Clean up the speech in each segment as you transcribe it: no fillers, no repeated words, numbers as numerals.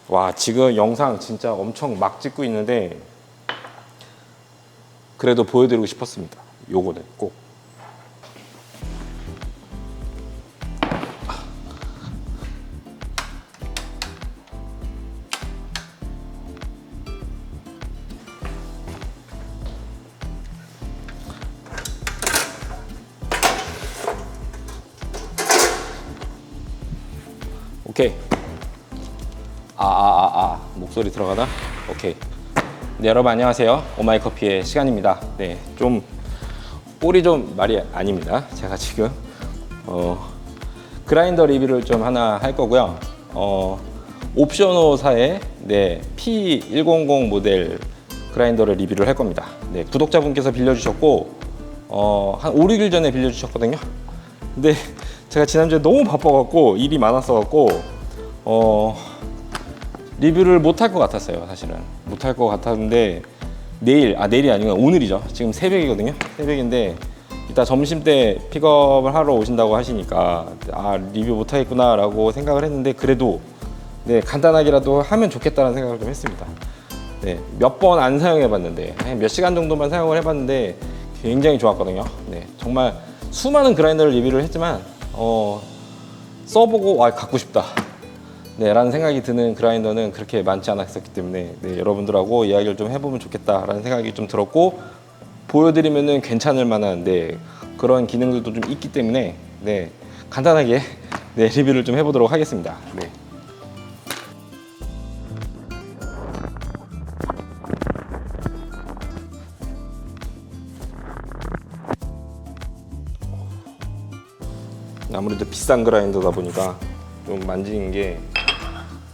와, 지금 영상 진짜 엄청 막 찍고 있는데 그래도 보여드리고 싶었습니다. 요거는 꼭. 오케이. 목소리 들어가나? 오케이. 네, 여러분 안녕하세요. 오마이커피의 시간입니다. 네, 좀 꼴이 좀 말이 아닙니다. 제가 지금 그라인더 리뷰를 좀 하나 할 거고요. 옵셔노사의 네, P100 모델 그라인더를 리뷰를 할 겁니다. 네, 구독자분께서 빌려주셨고 한 5, 6일 전에 빌려주셨거든요. 근데 제가 지난주에 너무 바빠갖고 일이 많았어갖고 리뷰를 못할 것 같았어요. 사실은 못할 것 같았는데 내일이 아니고 오늘이죠. 지금 새벽이거든요. 새벽인데 이따 점심 때 픽업을 하러 오신다고 하시니까 리뷰 못하겠구나 라고 생각을 했는데 그래도 네, 간단하게라도 하면 좋겠다는 생각을 좀 했습니다. 네, 몇 번 안 사용해 봤는데 몇 시간 정도만 사용을 해봤는데 굉장히 좋았거든요. 네, 정말 수많은 그라인더를 리뷰를 했지만 써보고 갖고 싶다 네, 라는 생각이 드는 그라인더는 그렇게 많지 않았었기 때문에 네, 여러분들하고 이야기를 좀 해보면 좋겠다라는 생각이 좀 들었고 보여드리면은 괜찮을 만한 네, 그런 기능들도 좀 있기 때문에 네, 간단하게 네, 리뷰를 좀 해보도록 하겠습니다. 네. 아무래도 비싼 그라인더다 보니까 좀 만지는 게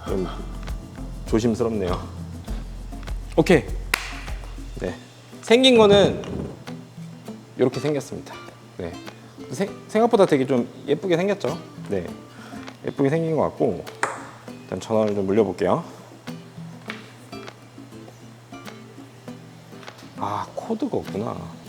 좀 조심스럽네요. 오케이. 네. 생긴 거는 이렇게 생겼습니다. 네. 생각보다 되게 좀 예쁘게 생겼죠. 네. 예쁘게 생긴 것 같고 일단 전원을 좀 물려볼게요. 코드가 없구나.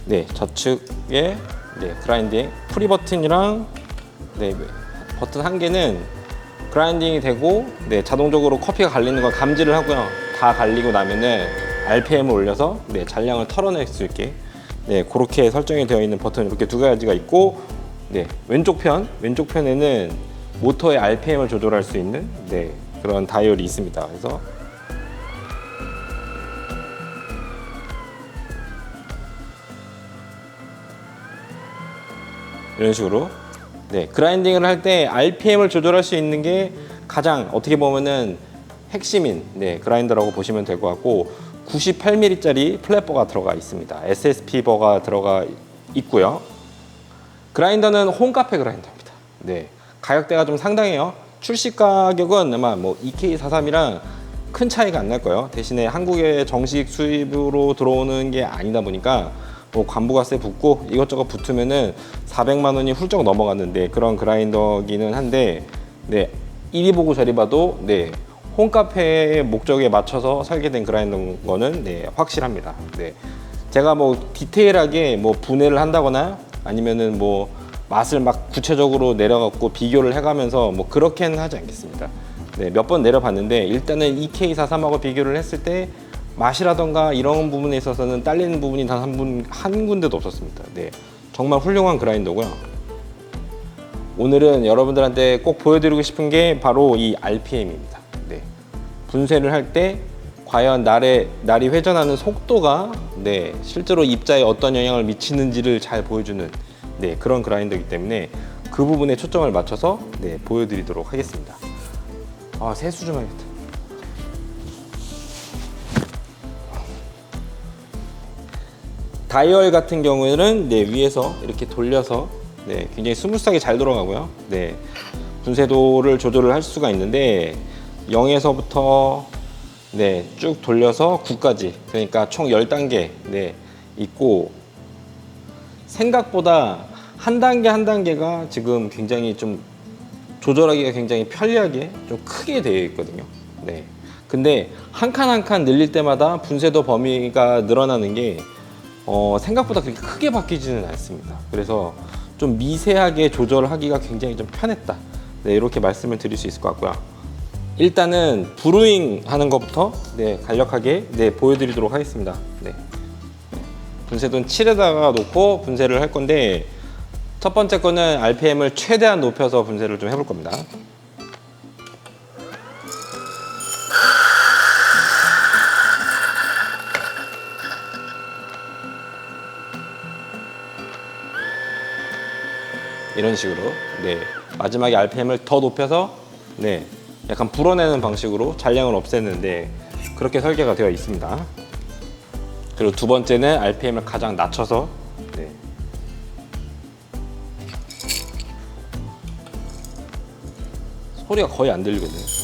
네, 좌측에 네, 그라인딩 프리 버튼이랑 네, 버튼 한 개는 그라인딩이 되고 네, 자동적으로 커피가 갈리는 걸 감지를 하고요. 다 갈리고 나면은 RPM을 올려서 네, 잔량을 털어낼 수 있게 네, 그렇게 설정이 되어 있는 버튼 이렇게 두 가지가 있고 네, 왼쪽 편에는 모터의 RPM을 조절할 수 있는 네, 그런 다이얼이 있습니다. 그래서 이런 식으로 네, 그라인딩을 할 때 RPM을 조절할 수 있는 게 가장 어떻게 보면은 핵심인 네, 그라인더라고 보시면 될 것 같고 98mm짜리 플랫버가 들어가 있습니다. SSP 버가 들어가 있고요. 그라인더는 홈카페 그라인더입니다. 네, 가격대가 좀 상당해요. 출시 가격은 아마 뭐 EK43이랑 큰 차이가 안 날 거예요. 대신에 한국에 정식 수입으로 들어오는 게 아니다 보니까 뭐 관부가세 붙고 이것저것 붙으면은 400만 원이 훌쩍 넘어갔는데 그런 그라인더기는 한데 네, 이리 보고 저리 봐도 네, 홈카페의 목적에 맞춰서 설계된 그라인더인 거는 네, 확실합니다. 네, 제가 뭐 디테일하게 뭐 분해를 한다거나 아니면은 뭐 맛을 막 구체적으로 내려갖고 비교를 해가면서 뭐 그렇게는 하지 않겠습니다. 네, 몇 번 내려봤는데 일단은 EK43하고 비교를 했을 때 맛이라던가 이런 부분에 있어서는 딸리는 부분이 단 한 군데도 없었습니다. 네, 정말 훌륭한 그라인더고요. 오늘은 여러분들한테 꼭 보여드리고 싶은 게 바로 이 RPM입니다. 네, 분쇄를 할 때 과연 날이 회전하는 속도가 네, 실제로 입자에 어떤 영향을 미치는지를 잘 보여주는 네, 그런 그라인더이기 때문에 그 부분에 초점을 맞춰서 네, 보여드리도록 하겠습니다. 세수 좀 해야겠다. 다이얼 같은 경우에는 네, 위에서 이렇게 돌려서 네, 굉장히 스무스하게 잘 돌아가고요. 네, 분쇄도를 조절을 할 수가 있는데 0에서부터 네, 쭉 돌려서 9까지 그러니까 총 10단계 네, 있고 생각보다 한 단계 한 단계가 지금 굉장히 좀 조절하기가 굉장히 편리하게 좀 크게 되어 있거든요. 네, 근데 한 칸 한 칸 늘릴 때마다 분쇄도 범위가 늘어나는 게 생각보다 그렇게 크게 바뀌지는 않습니다. 그래서 좀 미세하게 조절하기가 굉장히 좀 편했다. 네, 이렇게 말씀을 드릴 수 있을 것 같고요. 일단은 브루잉 하는 것부터 네, 간략하게 네, 보여드리도록 하겠습니다. 네. 분쇄도는 7에다가 놓고 분쇄를 할 건데, 첫 번째 거는 RPM을 최대한 높여서 분쇄를 좀 해볼 겁니다. 이런 식으로 네, 마지막에 RPM을 더 높여서 네, 약간 불어내는 방식으로 잔량을 없애는데 그렇게 설계가 되어 있습니다. 그리고 두 번째는 RPM을 가장 낮춰서 네. 소리가 거의 안 들리거든요.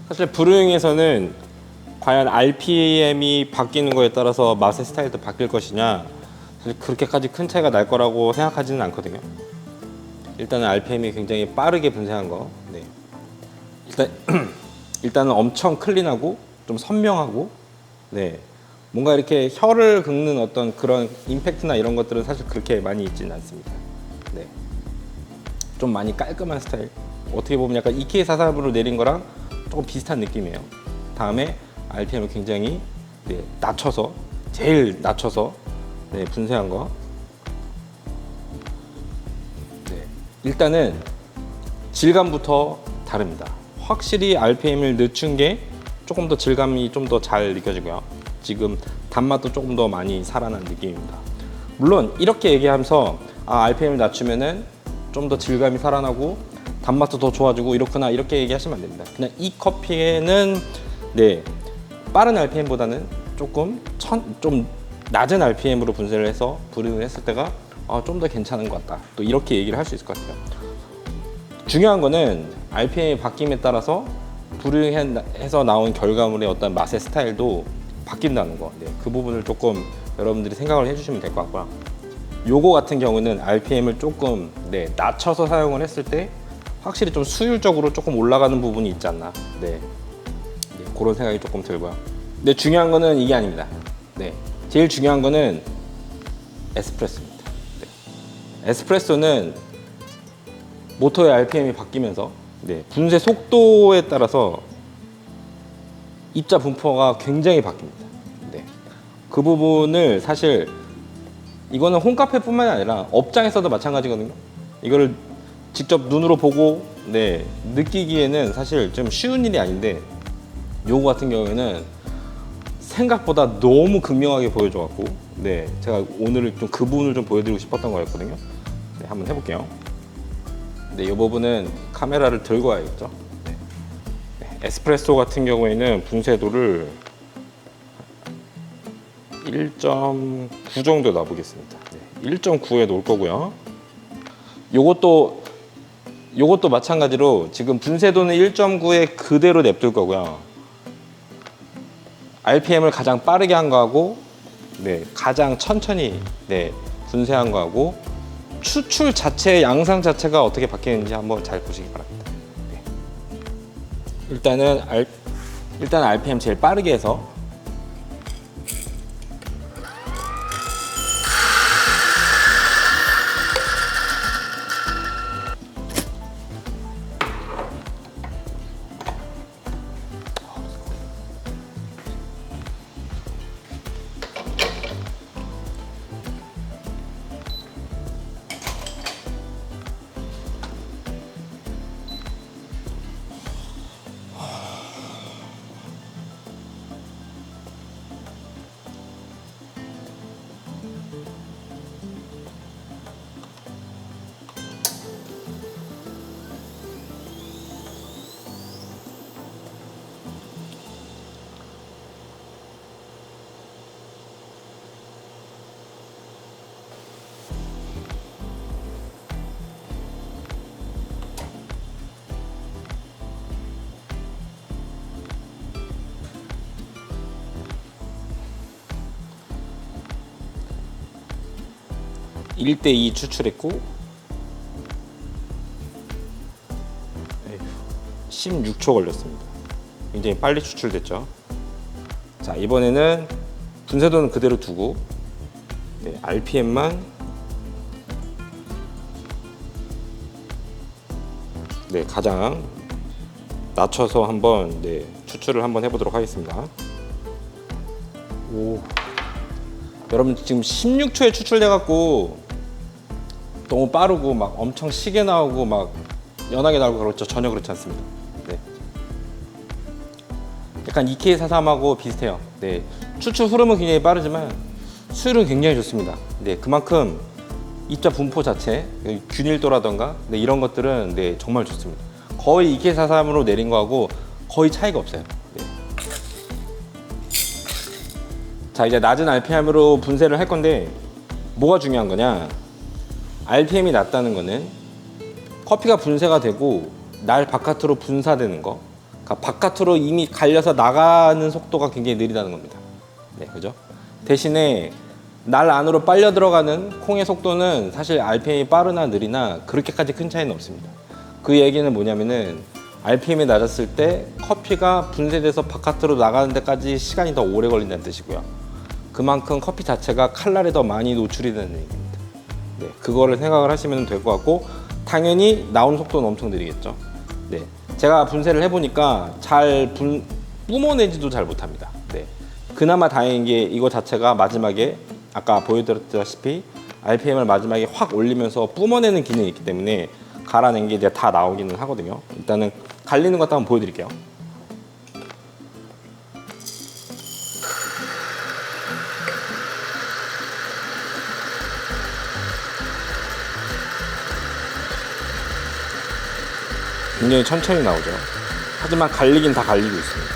사실 브루잉에서는 과연 RPM이 바뀌는 거에 따라서 맛의 스타일도 바뀔 것이냐, 사실 그렇게까지 큰 차이가 날 거라고 생각하지는 않거든요. 일단은 RPM이 굉장히 빠르게 분쇄한 거. 네. 일단은 엄청 클린하고 좀 선명하고, 네. 뭔가 이렇게 혀를 긁는 어떤 그런 임팩트나 이런 것들은 사실 그렇게 많이 있지는 않습니다. 네. 좀 많이 깔끔한 스타일. 어떻게 보면 약간 EK44으로 내린 거랑 조금 비슷한 느낌이에요. 다음에 RPM을 굉장히 네, 낮춰서, 제일 낮춰서 네, 분쇄한 거. 네. 일단은 질감부터 다릅니다. 확실히 RPM을 늦춘 게 조금 더 질감이 좀 더 잘 느껴지고요. 지금 단맛도 조금 더 많이 살아난 느낌입니다. 물론 이렇게 얘기하면서 RPM을 낮추면은 좀 더 질감이 살아나고 단맛도 더 좋아지고 이렇구나, 이렇게 얘기하시면 안 됩니다. 그냥 이 커피는 네, 빠른 RPM보다는 좀 낮은 RPM으로 분쇄를 해서 브루잉을 했을 때가 좀 더 괜찮은 것 같다, 또 이렇게 얘기를 할 수 있을 것 같아요. 중요한 거는 RPM이 바뀜에 따라서 브루잉해서 나온 결과물의 어떤 맛의 스타일도 바뀐다는 거. 네, 그 부분을 조금 여러분들이 생각을 해주시면 될 것 같고요. 요거 같은 경우는 RPM을 조금 네, 낮춰서 사용을 했을 때 확실히 좀 수율적으로 조금 올라가는 부분이 있지 않나. 네. 네, 그런 생각이 조금 들고요. 근데 중요한 거는 이게 아닙니다. 네. 제일 중요한 거는 에스프레소입니다. 네. 에스프레소는 모터의 RPM이 바뀌면서 네, 분쇄 속도에 따라서 입자 분포가 굉장히 바뀝니다. 네. 그 부분을 사실 이거는 홈카페뿐만이 아니라 업장에서도 마찬가지거든요. 이거를 직접 눈으로 보고 네, 느끼기에는 사실 좀 쉬운 일이 아닌데, 요거 같은 경우에는 생각보다 너무 극명하게 보여줘갖고 네, 제가 오늘 좀 그 부분을 좀 보여드리고 싶었던 거였거든요. 네, 한번 해볼게요. 네, 이 부분은 카메라를 들고 와야겠죠. 네. 네, 에스프레소 같은 경우에는 분쇄도를 1.9 정도 놔보겠습니다. 네, 1.9에 놓을 거고요. 요것도 마찬가지로 지금 분쇄도는 1.9에 그대로 냅둘 거고요. RPM을 가장 빠르게 한 거하고 네, 가장 천천히 네, 분쇄한 거하고 추출 자체의 양상 자체가 어떻게 바뀌는지 한번 잘 보시기 바랍니다. 네. 일단 RPM 제일 빠르게 해서 1대2 추출했고 16초 걸렸습니다. 굉장히 빨리 추출됐죠. 자, 이번에는 분쇄도는 그대로 두고 RPM만 가장 낮춰서 한번 추출을 한번 해보도록 하겠습니다. 오, 여러분 지금 16초에 추출돼 갖고 너무 빠르고 막 엄청 시게 나오고 막 연하게 나오고 그렇죠? 전혀 그렇지 않습니다. 약간 EK43하고 비슷해요. 추출 흐름은 굉장히 빠르지만 수율은 굉장히 좋습니다. 그만큼 입자 분포 자체, 균일도라던가 이런 것들은 정말 좋습니다. 거의 EK43으로 내린 거하고 거의 차이가 없어요. 자, 이제 낮은 RPM으로 분쇄를 할 건데 뭐가 중요한 거냐? RPM이 낮다는 거는 커피가 분쇄가 되고 날 바깥으로 분사되는 거, 그러니까 바깥으로 이미 갈려서 나가는 속도가 굉장히 느리다는 겁니다. 그죠? 대신에 날 안으로 빨려 들어가는 콩의 속도는 사실 RPM이 빠르나 느리나 그렇게까지 큰 차이는 없습니다. 그 얘기는 뭐냐면은 RPM이 낮았을 때 커피가 분쇄돼서 바깥으로 나가는 데까지 시간이 더 오래 걸린다는 뜻이고요. 그만큼 커피 자체가 칼날에 더 많이 노출이 되는 얘기입니다. 그거를 생각을 하시면 될 것 같고, 당연히 나오는 속도는 엄청 느리겠죠. 제가 분쇄를 해보니까 뿜어내지도 잘 못합니다. 그나마 다행인 게 이거 자체가 마지막에 아까 보여드렸다시피 RPM을 마지막에 확 올리면서 뿜어내는 기능이 있기 때문에 갈아낸 게 이제 다 나오기는 하거든요. 일단은 갈리는 것도 한번 보여드릴게요. 굉장히 천천히 나오죠. 하지만 갈리긴 다 갈리고 있습니다.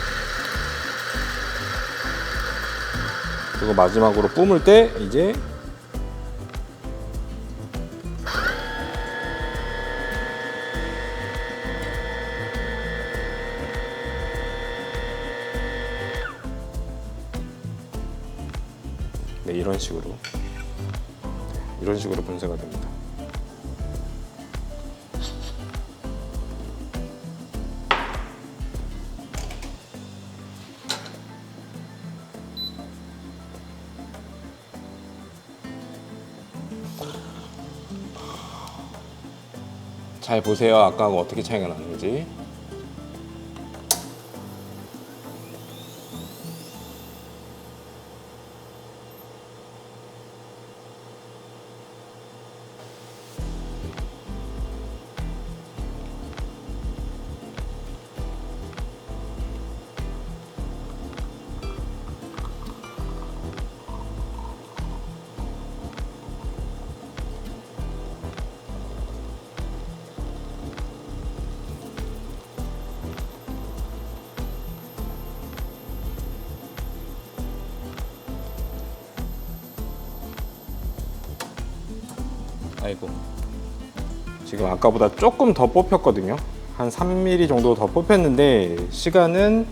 그리고 마지막으로 뿜을 때 이제 이런 식으로 분쇄가 됩니다. 잘 보세요. 아까하고 어떻게 차이가 나는지. 아이고, 지금 아까보다 조금 더 뽑혔거든요. 한 3mm 정도 더 뽑혔는데 시간은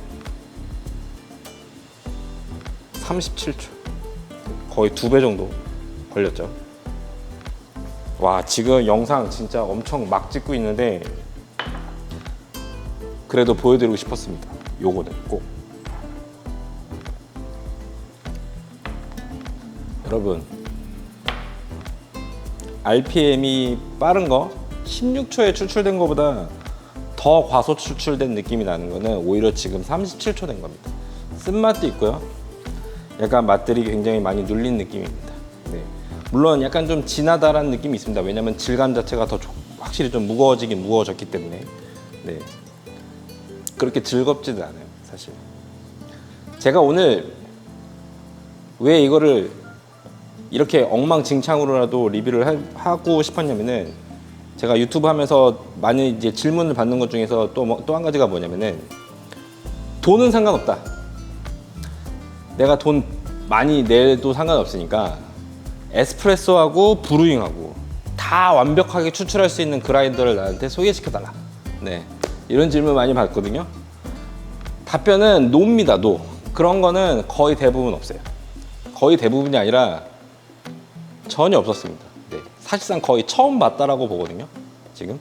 37초, 거의 2배 정도 걸렸죠. 와, 지금 영상 진짜 엄청 막 찍고 있는데 그래도 보여드리고 싶었습니다. 요거는 꼭. 여러분, RPM이 빠른 거 16초에 추출된 것보다 더 과소 추출된 느낌이 나는 거는 오히려 지금 37초 된 겁니다. 쓴맛도 있고요. 약간 맛들이 굉장히 많이 눌린 느낌입니다. 물론 약간 좀 진하다라는 느낌이 있습니다. 왜냐면 질감 자체가 더 확실히 좀 무거워졌기 때문에 그렇게 즐겁지는 않아요, 사실. 제가 오늘 왜 이거를 이렇게 엉망진창으로라도 리뷰를 하고 싶었냐면은, 제가 유튜브 하면서 많이 이제 질문을 받는 것 중에서 또 한 가지가 뭐냐면은, 돈은 상관없다. 내가 돈 많이 내도 상관없으니까 에스프레소하고 브루잉하고 다 완벽하게 추출할 수 있는 그라인더를 나한테 소개시켜달라. 이런 질문 많이 받거든요. 답변은 노입니다. 노. 그런 거는 거의 대부분 없어요. 거의 대부분이 아니라 전혀 없었습니다. 사실상 거의 처음 봤다라고 보거든요. 지금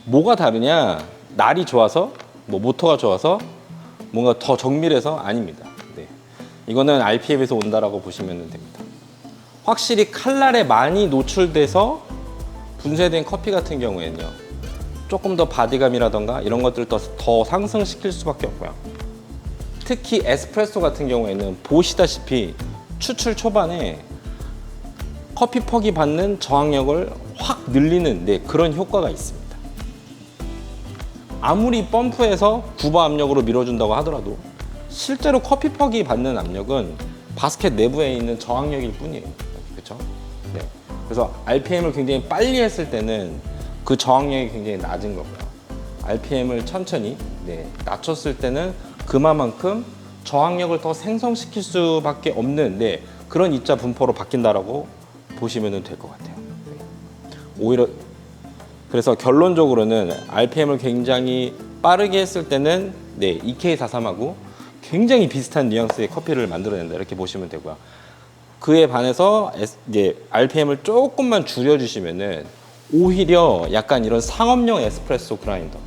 뭐가 다르냐? 날이 좋아서, 뭐 모터가 좋아서, 뭔가 더 정밀해서 아닙니다. 네. 이거는 RPM에서 온다라고 보시면 됩니다. 확실히 칼날에 많이 노출돼서 분쇄된 커피 같은 경우에는요, 조금 더 바디감이라던가 이런 것들을 더 상승시킬 수밖에 없고요. 특히 에스프레소 같은 경우에는 보시다시피 추출 초반에 커피 퍽이 받는 저항력을 확 늘리는 그런 효과가 있습니다. 아무리 펌프에서 구바 압력으로 밀어준다고 하더라도 실제로 커피 퍽이 받는 압력은 바스켓 내부에 있는 저항력일 뿐이에요. 그렇죠? 네. 그래서 RPM을 굉장히 빨리 했을 때는 그 저항력이 굉장히 낮은 거고요. RPM을 천천히 낮췄을 때는 그만큼 저항력을 더 생성시킬 수밖에 없는 그런 입자 분포로 바뀐다라고 보시면 될 것 같아요. 오히려 그래서 결론적으로는 RPM을 굉장히 빠르게 했을 때는 EK43하고 굉장히 비슷한 뉘앙스의 커피를 만들어낸다 이렇게 보시면 되고요. 그에 반해서 RPM을 조금만 줄여주시면은 오히려 약간 이런 상업용 에스프레소 그라인더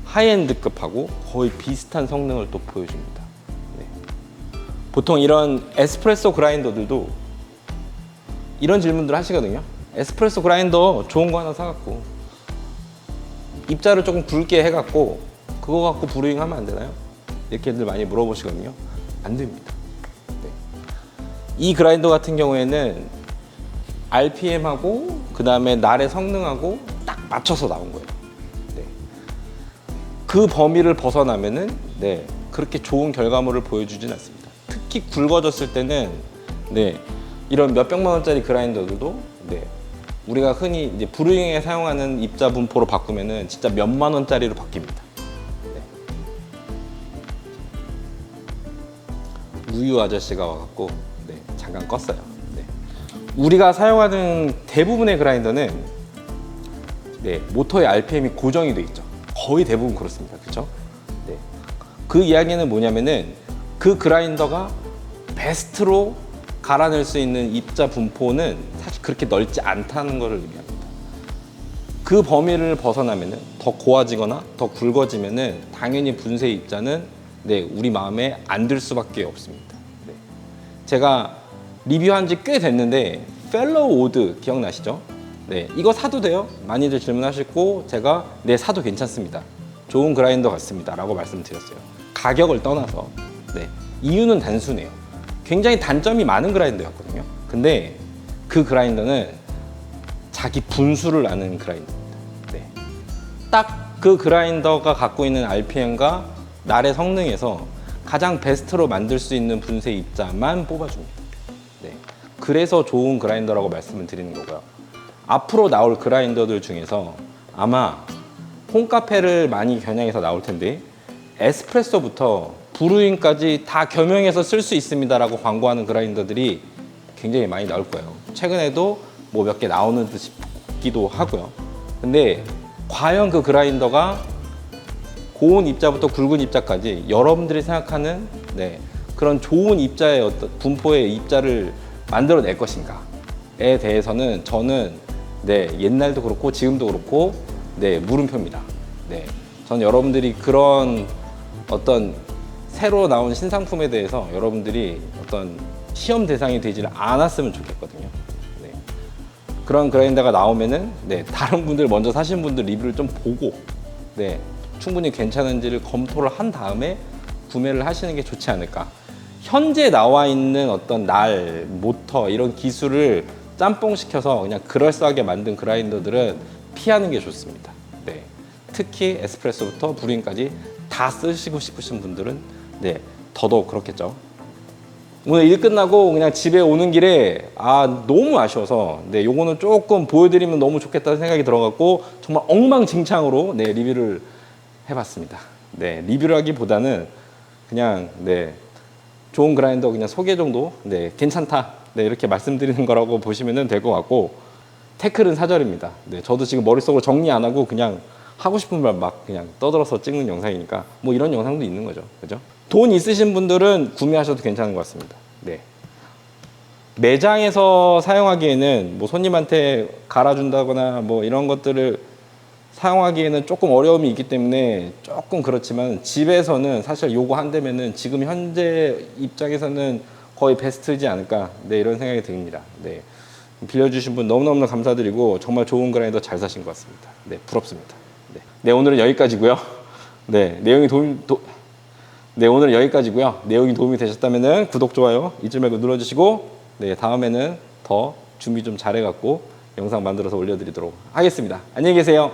하이엔드급하고 거의 비슷한 성능을 또 보여줍니다. 보통 이런 에스프레소 그라인더들도 이런 질문들 하시거든요. 에스프레소 그라인더 좋은 거 하나 사갖고 입자를 조금 굵게 해갖고 그거 갖고 브루잉 하면 안 되나요? 이렇게들 많이 물어보시거든요. 안 됩니다. 이 그라인더 같은 경우에는 RPM하고 그 다음에 날의 성능하고 딱 맞춰서 나온 거예요. 그 범위를 벗어나면은 그렇게 좋은 결과물을 보여주진 않습니다. 특히 굵어졌을 때는 이런 몇백만 원짜리 그라인더들도 우리가 흔히 이제 브루잉에 사용하는 입자 분포로 바꾸면은 진짜 몇만 원짜리로 바뀝니다. 우유 아저씨가 와갖고 잠깐 껐어요. 우리가 사용하는 대부분의 그라인더는 모터의 RPM이 고정이 돼 있죠. 거의 대부분 그렇습니다. 그렇죠? 그 이야기는 뭐냐면은 그 그라인더가 베스트로 갈아낼 수 있는 입자 분포는 사실 그렇게 넓지 않다는 것을 의미합니다. 그 범위를 벗어나면은 더 고와지거나 더 굵어지면은 당연히 분쇄 입자는 우리 마음에 안 들 수밖에 없습니다. 제가 리뷰한 지 꽤 됐는데 펠로우 오드 기억나시죠? 이거 사도 돼요? 많이들 질문하시고 제가 사도 괜찮습니다. 좋은 그라인더 같습니다. 라고 말씀드렸어요. 가격을 떠나서 이유는 단순해요. 굉장히 단점이 많은 그라인더였거든요. 근데 그 그라인더는 자기 분수를 아는 그라인더입니다. 딱 그 그라인더가 갖고 있는 RPM과 날의 성능에서 가장 베스트로 만들 수 있는 분쇄 입자만 뽑아줍니다. 그래서 좋은 그라인더라고 말씀을 드리는 거고요. 앞으로 나올 그라인더들 중에서 아마 홈카페를 많이 겨냥해서 나올 텐데 에스프레소부터 브루잉까지 다 겸용해서 쓸 수 있습니다 라고 광고하는 그라인더들이 굉장히 많이 나올 거예요. 최근에도 뭐 몇 개 나오는 듯 싶기도 하고요. 근데 과연 그 그라인더가 고운 입자부터 굵은 입자까지 여러분들이 생각하는 그런 좋은 입자의 어떤 분포의 입자를 만들어낼 것인가에 대해서는 저는 옛날도 그렇고 지금도 그렇고 물음표입니다. 저는 여러분들이 그런 어떤 새로 나온 신상품에 대해서 여러분들이 어떤 시험 대상이 되지 않았으면 좋겠거든요. 그런 그라인더가 나오면은 다른 분들 먼저 사신 분들 리뷰를 좀 보고 충분히 괜찮은지를 검토를 한 다음에 구매를 하시는 게 좋지 않을까. 현재 나와 있는 어떤 날, 모터 이런 기술을 짬뽕시켜서 그냥 그럴싸하게 만든 그라인더들은 피하는 게 좋습니다. 특히 에스프레소부터 브루잉까지 다 쓰시고 싶으신 분들은 더더욱 그렇겠죠. 오늘 일 끝나고 그냥 집에 오는 길에 너무 아쉬워서 요거는 조금 보여드리면 너무 좋겠다는 생각이 들어갖고 정말 엉망진창으로 리뷰를 해봤습니다. 리뷰를 하기보다는 그냥 좋은 그라인더 그냥 소개 정도 괜찮다 이렇게 말씀드리는 거라고 보시면 될 것 같고 태클은 사절입니다. 저도 지금 머릿속으로 정리 안 하고 그냥 하고 싶은 말 막 그냥 떠들어서 찍는 영상이니까 뭐 이런 영상도 있는 거죠. 그죠? 돈 있으신 분들은 구매하셔도 괜찮은 것 같습니다. 매장에서 사용하기에는 뭐 손님한테 갈아준다거나 뭐 이런 것들을 사용하기에는 조금 어려움이 있기 때문에 조금 그렇지만 집에서는 사실 요거 한다면은 지금 현재 입장에서는 거의 베스트지 않을까, 네, 이런 생각이 듭니다. 네, 빌려주신 분 너무너무 감사드리고 정말 좋은 그라인더 잘 사신 것 같습니다. 네, 부럽습니다. 네, 네, 오늘은 여기까지고요. 네, 네, 오늘은 여기까지고요. 내용이 도움이 되셨다면은 구독, 좋아요 잊지 말고 눌러주시고, 네, 다음에는 더 준비 좀 잘해갖고 영상 만들어서 올려드리도록 하겠습니다. 안녕히 계세요.